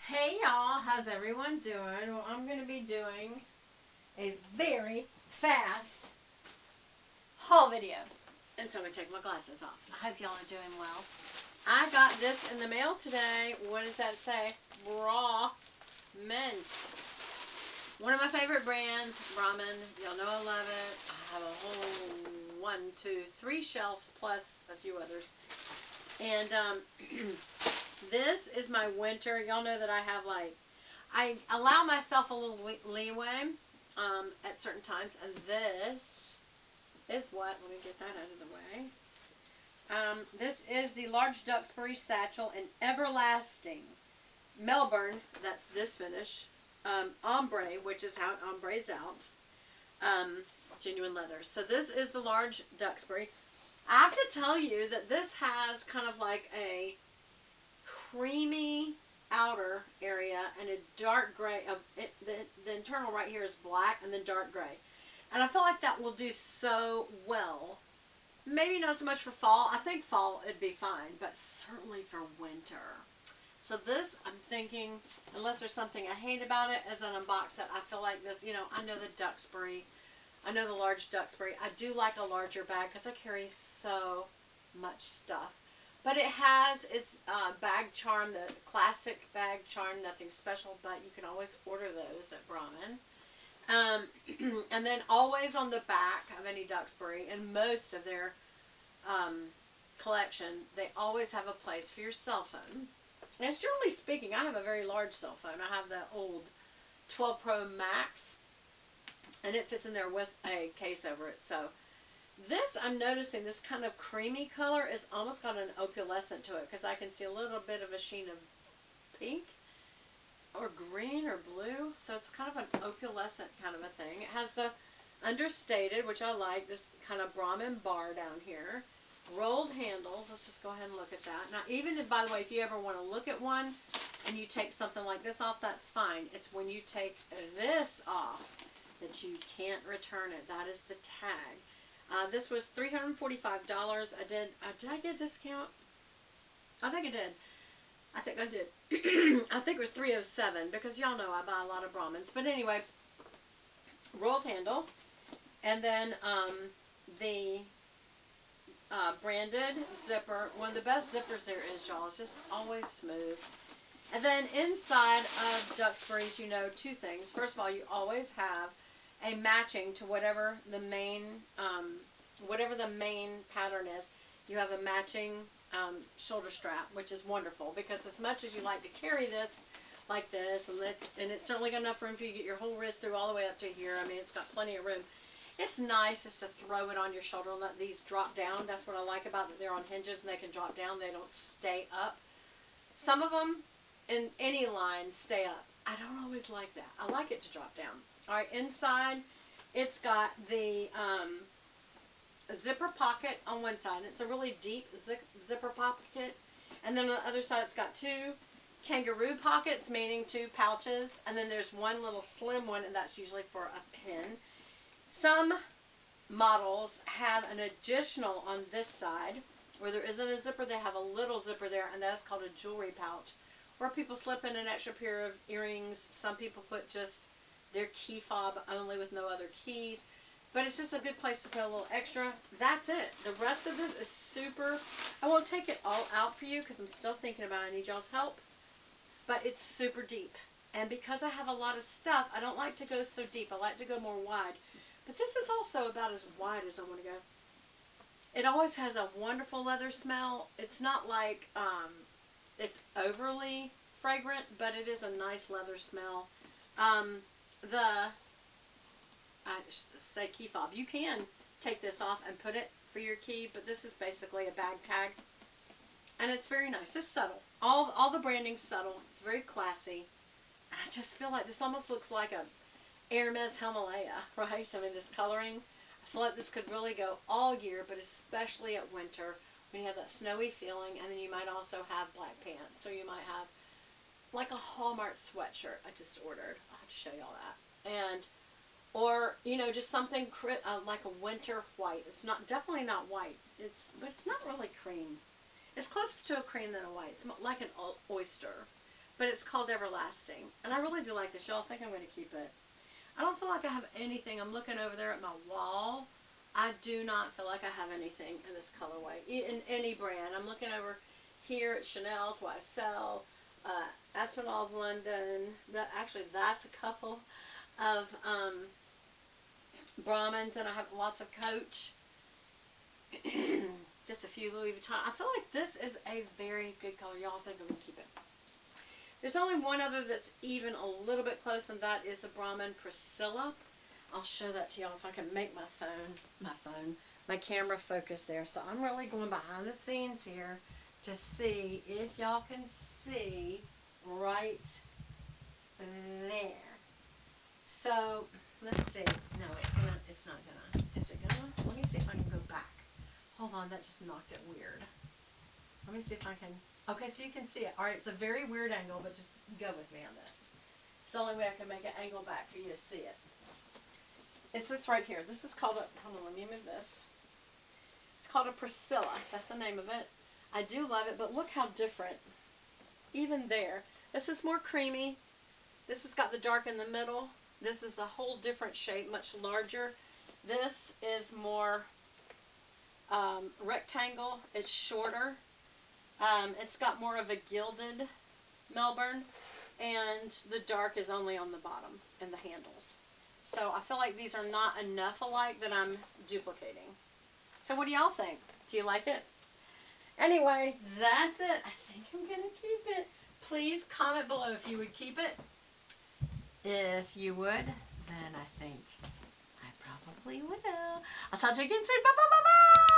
Hey y'all, how's everyone doing? Well, I'm going to be doing a very fast haul video. And so I'm going to take my glasses off. I hope y'all are doing well. I got this in the mail today. What does that say? Brahmin. One of my favorite brands, Brahmin. Y'all know I love it. I have a whole 3 shelves plus a few others. And this is my winter. Y'all know that I have I allow myself a little leeway at certain times. And this is what, let me get that out of the way. This is the large Duxbury satchel in Everlasting Melbourne. That's this finish. Ombre, which is how it ombres out. Genuine leather. So this is the large Duxbury. I have to tell you that this has kind of like a creamy outer area and a dark gray. The internal right here is black and then dark gray. And I feel like that will do so well. Maybe not so much for fall. I think fall it'd be fine, but certainly for winter. So this, I'm thinking, unless there's something I hate about it, as an unbox set, I feel like this, I know the Duxbury. I know the large Duxbury. I do like a larger bag because I carry so much stuff. But it has its bag charm, the classic bag charm, nothing special, but you can always order those at Brahmin. And then always on the back of any Duxbury, and most of their collection, they always have a place for your cell phone. And it's generally speaking, I have a very large cell phone. I have the old 12 Pro Max, and it fits in there with a case over it. So this, I'm noticing this kind of creamy color is almost got an opalescent to it, because I can see a little bit of a sheen of pink or green or blue. So it's kind of an opalescent kind of a thing. It has the understated, which I like, this kind of Brahmin bar down here. Rolled handles. Let's just go ahead and look at that. Now, even if, by the way, if you ever want to look at one and you take something like this off, that's fine. It's when you take this off that you can't return it. That is the tag. This was $345. Did I get a discount? I think I did. I think I did. I think it was $307 because y'all know I buy a lot of Brahmins. But anyway, rolled handle, and then the branded zipper. One of the best zippers there is, y'all. It's just always smooth. And then inside of Duxbury's, two things. First of all, you always have a matching to whatever the main pattern is. You have a matching shoulder strap, which is wonderful, because as much as you like to carry this like this, and it's certainly got enough room for you to get your whole wrist through all the way up to here. I mean, it's got plenty of room. It's nice just to throw it on your shoulder and let these drop down. That's what I like about it. They're on hinges and they can drop down. They don't stay up. Some of them in any line stay up. I don't always like that. I like it to drop down. All right, inside it's got the zipper pocket on one side. It's a really deep zipper pocket. And then on the other side it's got 2 kangaroo pockets, meaning 2 pouches. And then there's one little slim one, and that's usually for a pin. Some models have an additional on this side where there isn't a zipper. They have a little zipper there, and that is called a jewelry pouch, where people slip in an extra pair of earrings. Some people put just their key fob only with no other keys, but it's just a good place to put a little extra. That's it. The rest of this is super. I won't take it all out for you because I'm still thinking about it. I need y'all's help, but it's super deep. And because I have a lot of stuff, I don't like to go so deep. I like to go more wide. But this is also about as wide as I want to go. It always has a wonderful leather smell. It's not like it's overly fragrant, but it is a nice leather smell. I say key fob. You can take this off and put it for your key, but this is basically a bag tag. And it's very nice. It's subtle. All the branding's subtle. It's very classy. I just feel like this almost looks like a Hermes Himalaya, right? I mean, this coloring. I feel like this could really go all year, but especially at winter when you have that snowy feeling, and then you might also have black pants, or you might have like a Hallmark sweatshirt I just ordered. I'll have to show y'all that. And, or, just something like a winter white. It's definitely not white. But it's not really cream. It's closer to a cream than a white. It's like an oyster. but it's called Everlasting. And I really do like this. Y'all think I'm going to keep it. I don't feel like I have anything. I'm looking over there at my wall. I do not feel like I have anything in this colorway, in any brand. I'm looking over here at Chanel's, YSL, Aspinall of London. Actually, that's a couple of Brahmins, and I have lots of Coach. Just a few Louis Vuitton. I feel like this is a very good color. Y'all think I'm going to keep it. There's only one other that's even a little bit close, and that is a Brahmin Priscilla. I'll show that to y'all if I can make my camera focus there. So I'm really going behind the scenes here to see if y'all can see right there. So let's see. No, it's not gonna. Is it gonna? Let me see if I can go back. Hold on, that just knocked it weird. Let me see if I can. Okay, so you can see it. All right, it's a very weird angle, but just go with me on this. It's the only way I can make an angle back for you to see it. It's this right here. This is called a, hold on, let me move this. It's called a Priscilla. That's the name of it. I do love it, but look how different. Even there. This is more creamy. This has got the dark in the middle. This is a whole different shape, much larger. This is more rectangle. It's shorter. It's got more of a gilded Melbourne, and the dark is only on the bottom and the handles. So I feel like these are not enough alike that I'm duplicating. So what do y'all think? Do you like it? Anyway, that's it. I think I'm going to keep it. Please comment below if you would keep it. If you would, then I think I probably will. I'll talk to you again soon. Bye, bye, bye, bye.